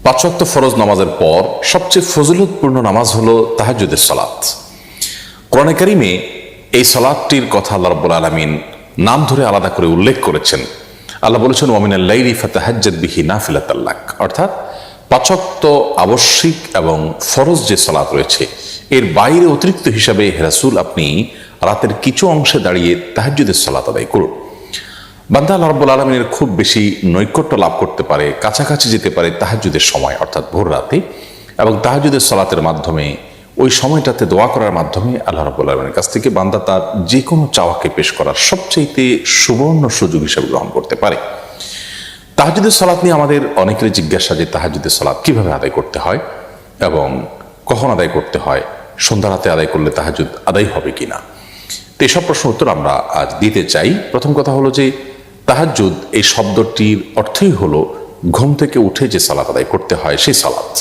পাঁচ ওয়াক্ত ফরজ নামাজের পর সবচেয়ে ফজিলতপূর্ণ নামাজ হলো তাহাজ্জুদের সালাত। কোরআনে কারিমে এই সালাতটির কথা আল্লাহ রাব্বুল আলামিন নাম ধরে আলাদা করে উল্লেখ করেছেন। আল্লাহ বলেছেন ওয়ামিনাল লাইলি ফাতাহাজ্জাদ বিহি নাফিলাতাল লাক, অর্থাৎ পাঁচ ওয়াক্ত আবশ্যিক এবং ফরজ যে সালাত রয়েছে এর বাইরে অতিরিক্ত হিসাবে হে রাসূল আপনি রাতের কিছু অংশে দাঁড়িয়ে তাহাজ্জুদের সালাত আদায় করুন। বান্দা আল্লাহ রাব্বুল আলামিনের খুব বেশি নৈকট্য লাভ করতে পারে, কাছাকাছি যেতে পারে তাহাজ্জুদের সময় অর্থাৎ ভোর রাতে, এবং তাহাজ্জুদের সালাতের মাধ্যমে ওই সময়টাতে দোয়া করার মাধ্যমে আল্লাহ রাব্বুল আলামিনের কাছ থেকে বান্দা তার যে কোনো চাওয়াকে পেশ করার সবচেয়ে সুবর্ণ সুযোগ হিসেবে গ্রহণ করতে পারে। তাহাজ্জুদের সালাত নিয়ে আমাদের অনেকেরই জিজ্ঞাসা যে তাহাজ্জুদের সালাত কিভাবে আদায় করতে হয় এবং কখন আদায় করতে হয়, সন্ধ্যা রাতে আদায় করলে তাহাজ্জুদ আদায় হবে কিনা। তো এসব প্রশ্ন উত্তর আমরা আজ দিতে চাই। প্রথম কথা হলো যে তাহাজ্জুদ এই শব্দটির অর্থই হলো ঘুম থেকে উঠে যে সালাত আদায় করতে হয় সেই সালাত।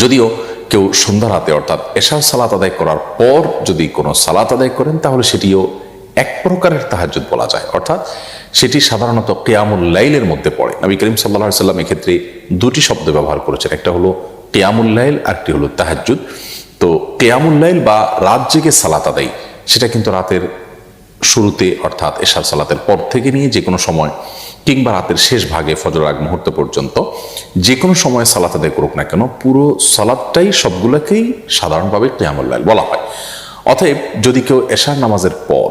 যদিও কেউ সন্ধ্যা রাতে অর্থাৎ এশার সালাত আদায় করার পর যদি কোনো সালাত আদায় করেন তাহলে সেটিও এক প্রকারের তাহাজ্জুদ বলা যায়, অর্থাৎ সেটি সাধারণত কিয়ামুল লাইলের মধ্যে পড়ে। নবী করিম সাল্লাল্লাহু আলাইহি সাল্লাম এক্ষেত্রে দুটি শব্দ ব্যবহার করেছেন, একটা হলো কিয়ামুল লাইল আর একটি হলো তাহাজ্জুদ। তো কিয়ামুল লাইল বা রাত জেগে সালাত আদায় সেটা কিন্তু রাতের শুরুতে অর্থাৎ এশার সালাতের পর থেকে নিয়ে যে কোনো সময় কিংবা রাতের শেষ ভাগে ফজর আগ মুহূর্ত পর্যন্ত যে কোনো সময় সালাত আদায় করুক না কেন পুরো সালাতটাই সবগুলোকেই সাধারণভাবে কিয়ামুল লাইল বলা হয়। অতএব যদি কেউ এশার নামাজের পর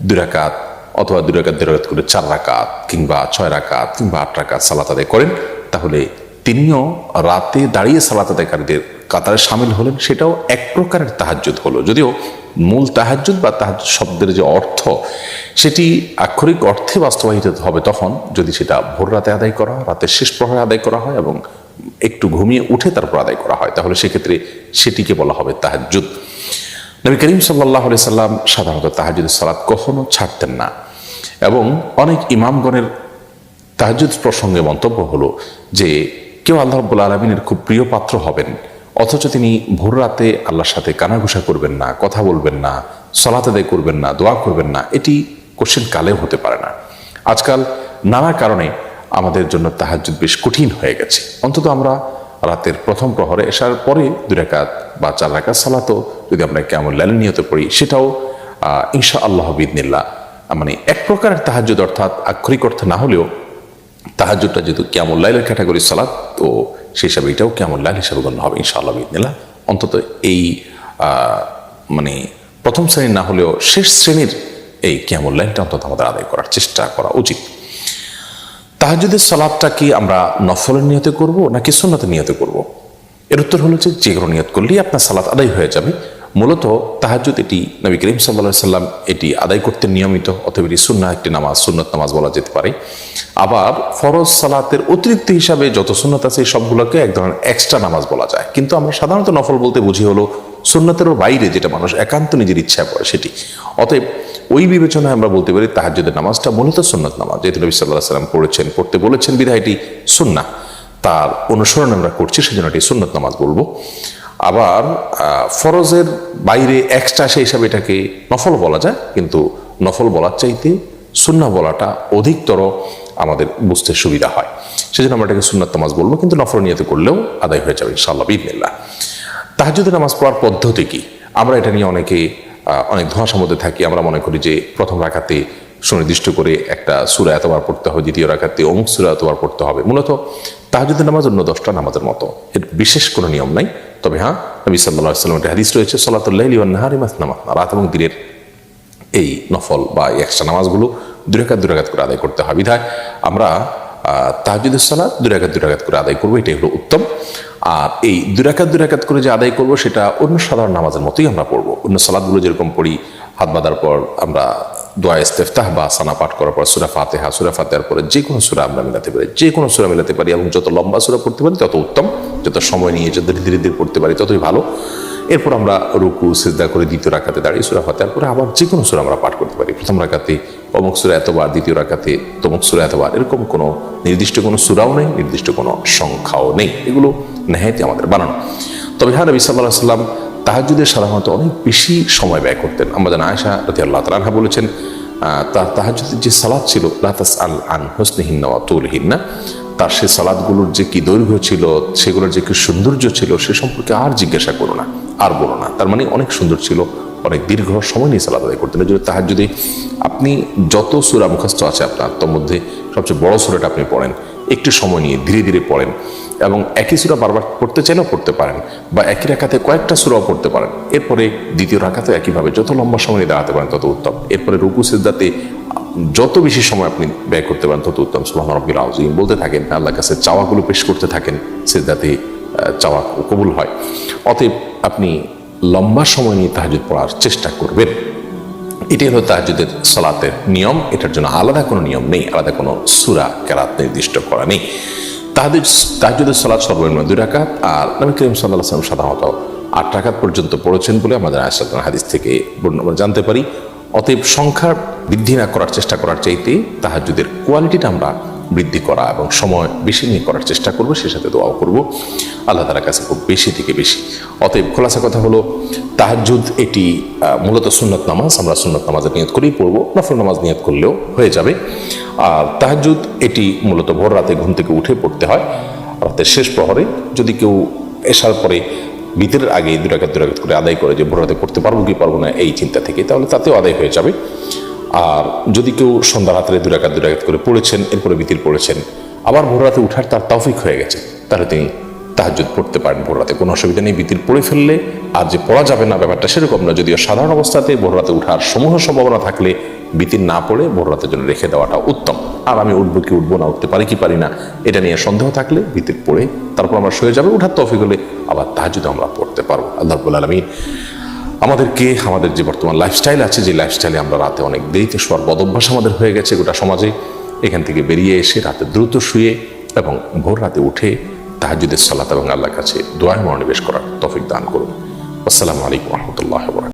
2 রাকাত অথবা 2 রাকাত 2 রাকাত করে 4 রাকাত কিংবা 6 রাকাত কিংবা 8 রাকাত সালাত আদায় করেন তাহলে তিনিও রাতে দাঁড়িয়ে সালাত আদায়কারীদের কাতারে শামিল হলেন, সেটাও এক প্রকারের তাহাজ্জুদ হলো। যদিও মূল তাহাজ্জুদ বা তাহাজ্জুদ শব্দের যে অর্থ সেটি আক্ষরিক অর্থে বাস্তবায়িত হবে তখন যদি সেটা ভোর রাতে আদায় করা হয়, রাতের শেষ প্রহরে আদায় করা হয় এবং একটু ঘুমিয়ে উঠে তারপর আদায় করা হয়, তাহলে সেক্ষেত্রে সেটিকে বলা হবে তাহাজ্জুদ। নবী করিম সাল্লাল্লাহু আলাইহি সাল্লাম সাধারণত তাহাজ্জুদের সালাত কখনো ছাড়তেন না, এবং অনেক ইমামগণের তাহাজ্জুদ প্রসঙ্গে মন্তব্য হলো যে কেউ আল্লাহ রাব্বুল আলামিনের খুব প্রিয় পাত্র হবেন অথচ তিনি ভোর রাতে আল্লাহর সাথে কানাঘুষা করবেন না, কথা বলবেন না, সালাত আদায় করবেন না, দোয়া করবেন না, এটি কোশ্চেন কালেও হতে পারে না। আজকাল নানা কারণে আমাদের জন্য তাহাজ্জুদ বেশ কঠিন হয়ে গেছে। অন্তত আমরা রাতের প্রথম প্রহরে এশার পরে 2 রাকাত বা 4 রাকাত সালাতও যদি আমরা কিয়ামুল লাইল নিয়তে পড়ি সেটাও ইনশাআল্লাহ বিইذনিল্লাহ মানে এক প্রকারের তাহাজ্জুদ, অর্থাৎ আক্ষরিক অর্থে না হলেও তাহাজ্জুদটা যেহেতু কিয়ামুল লাইলের ক্যাটাগরি সালাত তো সেই হিসাবে এটাও কিয়ামুল লাইল হিসাবে গণ্য হবে ইনশাআল্লাহ বিইذনিল্লাহ। অন্তত এই মানে প্রথম শ্রেণীর না হলেও শেষ শ্রেণীর এই কিয়ামুল লাইলটা অন্তত আমাদের আদায় করার চেষ্টা করা উচিত। তাহাজ্জুদের সালাতটা কি আমরা নফলের নিয়তে করব নাকি সুন্নতের নিয়তে করব? এর উত্তর হলো যে কোনো নিয়ত করলেই আপনার সালাত আদায় হয়ে যাবে। মূলত তাহাজ্জুদ এটি নবী করিম সাল্লাল্লাহু আলাইহি সাল্লাম এটি আদায় করতেন নিয়মিত, অথবা এটি সুন্নাহ একটি নামাজ, সুন্নত নামাজ বলা যেতে পারে। আবার ফরজ সালাতের অতিরিক্ত হিসাবে যত সুন্নত আছে সবগুলোকে এক ধরনের এক্সট্রা নামাজ বলা যায়, কিন্তু আমরা সাধারণত নফল বলতে বুঝি হলো সুন্নতেরও বাইরে যেটা মানুষ একান্ত নিজের ইচ্ছা করে সেটি। অতএব ওই বিবেচনায় আমরা বলতে পারি তাহাজ্জুদের নামাজটা মূলত সুন্নত নামাজ, যেহেতু নবী সাল্লাল্লাহু আলাইহি সাল্লাম পড়তে বলেছেন বিধায় এটি সুন্নাহ, তার অনুসরণ আমরা করছি সেজন্য এটি সুন্নত নামাজ বলবো। আবার ফরজের বাইরে এক্সট্রা সেই হিসাবে এটাকে নফল বলা যায়, কিন্তু নফল বলার চাইতে সুন্নাহ বলাটা অধিকতর আমাদের বুঝতে সুবিধা হয়, সেজন্য আমরা এটাকে সুন্নত নামাজ বলবো, কিন্তু নফল নিয়ত করলেও আদায় হয়ে যাবে ইনশাআল্লাহ বিইذনিল্লাহ। তাহাজ্জুদের নামাজ পড়ার পদ্ধতি কি? আমরা এটা নিয়ে অনেক ধোঁয়াশার মধ্যে থাকি। আমরা মনে করি যে প্রথম রাকাতে সুনির্দিষ্ট করে একটা সূরা এতবার পড়তে হবে, দ্বিতীয় রাকাতে অমুক সূরা এতবার পড়তে হবে। মূলত তাহাজ্জুদের নামাজ অন্য 10টা নামাজের মতো, এর বিশেষ কোনো নিয়ম নাই। তবে হ্যাঁ, নবী সাল্লাল্লাহু আলাইহি ওয়াসাল্লামের হাদিস রয়েছে সালাতুল লাইলি ওয়ান নাহারি মাসনা মাসনা, রাত এবং দিনের এই নফল বা এক্সট্রা নামাজগুলো 2 রাকাত 2 রাকাত করে আদায় করতে হয়। বিধায় আমরা তাহাজ্জুদের সালাত 2 রাকাত 2 রাকাত করে আদায় করবো, এটাই হলো উত্তম। আর এই 2 রাকাত 2 রাকাত করে যে আদায় করবো সেটা অন্য সাধারণ নামাজের মতোই আমরা পড়বো। অন্য সালাতগুলো যেরকম পড়ি, হাত বাঁধার পর আমরা দোয়া ইস্তেফতাহ বা সানা পাঠ করার পর সূরা ফাতিহা, সূরা ফাতিহার পরে যে কোনো সূরা আমরা মিলাতে পারি, যে কোনো সূরা মিলাতে পারি, এবং যত লম্বা সূরা পড়তে পারি তত উত্তম, যত সময় নিয়ে যত ধীরে ধীরে পড়তে পারি ততই ভালো। এরপর আমরা রুকু সিজদা করে দ্বিতীয় রাকাতে দাঁড়িয়ে সূরা ফাতিহার পরে আবার যে কোনো সূরা আমরা পাঠ করতে পারি। প্রথম রাকাতে অমুক সূরা এতবার, দ্বিতীয় রাকাতে তমুক সূরা এতবার, এরকম কোনো নির্দিষ্ট কোনো সূরাও নেই, নির্দিষ্ট কোনো সংখ্যাও নেই, এগুলো নেহায়েতই আমাদের বানানো। তবে হ্যাঁ, নবী সাল্লাল্লাহু আলাইহি ওয়াসাল্লাম তাহাজ্জুদের সাধারণত অনেক বেশি সময় ব্যয় করতেন। আমাদের আয়েশা রাদিয়াল্লাহু তাআলা আনহা বলেছেন তার তাহাজ্জুদের যে সালাত ছিল লা তাসআল আন হুসনিহিন্না ওয়া তুলহিন্না, তার সে সালাদগুলোর যে কি দৈর্ঘ্য ছিল, সেগুলোর যে কি সৌন্দর্য ছিল, সে সম্পর্কে আর জিজ্ঞাসা করো না, আর বলো না। তার মানে অনেক সুন্দর ছিল, অনেক দীর্ঘ সময় নিয়ে সালাদ আদায় করতেন। যদি তাহাজ্জুদে আপনি যত সূরা মুখস্থ আছে আপনার, তার মধ্যে সবচেয়ে বড় সূরাটা আপনি পড়েন, একটু সময় নিয়ে ধীরে ধীরে পড়েন, এবং একই সূরা বারবার পড়তে চাইলেও পড়তে পারেন, বা একই রাকাতে কয়েকটা সূরাও পড়তে পারেন। এরপরে দ্বিতীয় রাকাতে একইভাবে যত লম্বা সময় নিয়ে দাঁড়াতে পারেন তত উত্তম। এরপরে রুকু সিজদাতে যত বেশি সময় আপনি ব্যয় করতে পারেন তত উত্তম। সুবহান রাব্বিল আযীম বলতে থাকেন, আল্লাহর কাছে চাওয়াগুলো পেশ করতে থাকেন, সিজদাতে চাওয়া কবুল হয়। অতএব আপনি লম্বা সময় নিয়ে তাহাজ্জুদ পড়ার চেষ্টা করবেন। এটাই হলো তাহাজ্জুদের সালাতের নিয়ম। এটার জন্য আলাদা কোনো নিয়ম নেই, আলাদা কোনো সূরা কেরাত নির্দিষ্ট করা নেই। তাহাজ্জুদের সালাত সর্বনিম্ন 2 রাকাত, আর নবী করিম সাল্লাল্লাহু আলাইহি ওয়াসাল্লাম সাধারণত 8 রাকাত পর্যন্ত পড়েছেন বলে আমাদের আয়েশা রাদিয়াল্লাহু আনহা হাদিস থেকে আমরা জানতে পারি। অতএব সংখ্যা বৃদ্ধি না করার চেষ্টা করার চাইতে তাহাজ্জুদের কোয়ালিটিটা আমরা বৃদ্ধি করা এবং সময় বেশি নিয়ে করার চেষ্টা করবো, সে সাথে দোয়াও করবো আল্লাহ তাআলার কাছে খুব বেশি থেকে বেশি। অতএব খোলাসা কথা হলো, তাহাজ্জুদ এটি মূলত সুন্নত নামাজ। আমরা সুন্নত নামাজের নিয়ত করেই পড়বো, নফল নামাজ নিয়ত করলেও হয়ে যাবে। আর তাহাজ্জুদ এটি মূলত ভোর রাতে ঘুম থেকে উঠে পড়তে হয়, রাতের শেষ প্রহরে। যদি কেউ এশার পরে বিতরের আগে 2 রাকাত করে আদায় করে যে ভোর রাতে পড়তে পারবো কি পারবো না এই চিন্তা থেকে, তাহলে তাতেও আদায় হয়ে যাবে। আর যদি কেউ সন্ধ্যা রাত্রে 2 রাকাত করে পড়েছেন, এরপরে বিতির পড়েছেন, আবার ভোর রাতে উঠার তার তৌফিক হয়ে গেছে, তাহলে তিনি তাহাজ্জুদ পড়তে পারেন ভোর রাতে, কোনো অসুবিধা নেই। বিতির পড়ে ফেললে আর যে পড়া যাবে না ব্যাপারটা সেরকম না। যদিও সাধারণ অবস্থাতে ভোর রাতে উঠার সমূহ সম্ভাবনা থাকলে বিতির না পড়ে ভোর রাতের জন্য রেখে দেওয়াটা উত্তম। আর আমি উঠবো কি উঠবো না, উঠতে পারি কি পারি না এটা নিয়ে সন্দেহ থাকলে বিতির পড়ে তারপর আমরা শুয়ে যাবে, উঠার তৌফিক হলে আবার তাহাজ্জুদ আমরা পড়তে পারবো। আল্লাহ রাব্বুল আলামিন আমাদেরকে আমাদের যে বর্তমান লাইফস্টাইল আছে, যে লাইফস্টাইলে আমরা রাতে অনেক দেরিতে শোয়ার বদভ্যাস আমাদের হয়ে গেছে গোটা সমাজে, এখান থেকে বেরিয়ে এসে রাতে দ্রুত শুয়ে এবং ভোর রাতে উঠে তাহাজ্জুদের সালাত এবং আল্লাহর কাছে দোয়ায় মনোনিবেশ করার তৌফিক দান করুন। আসসালামু আলাইকুম ওয়া রাহমাতুল্লাহি ওয়া বারাকাতুহু।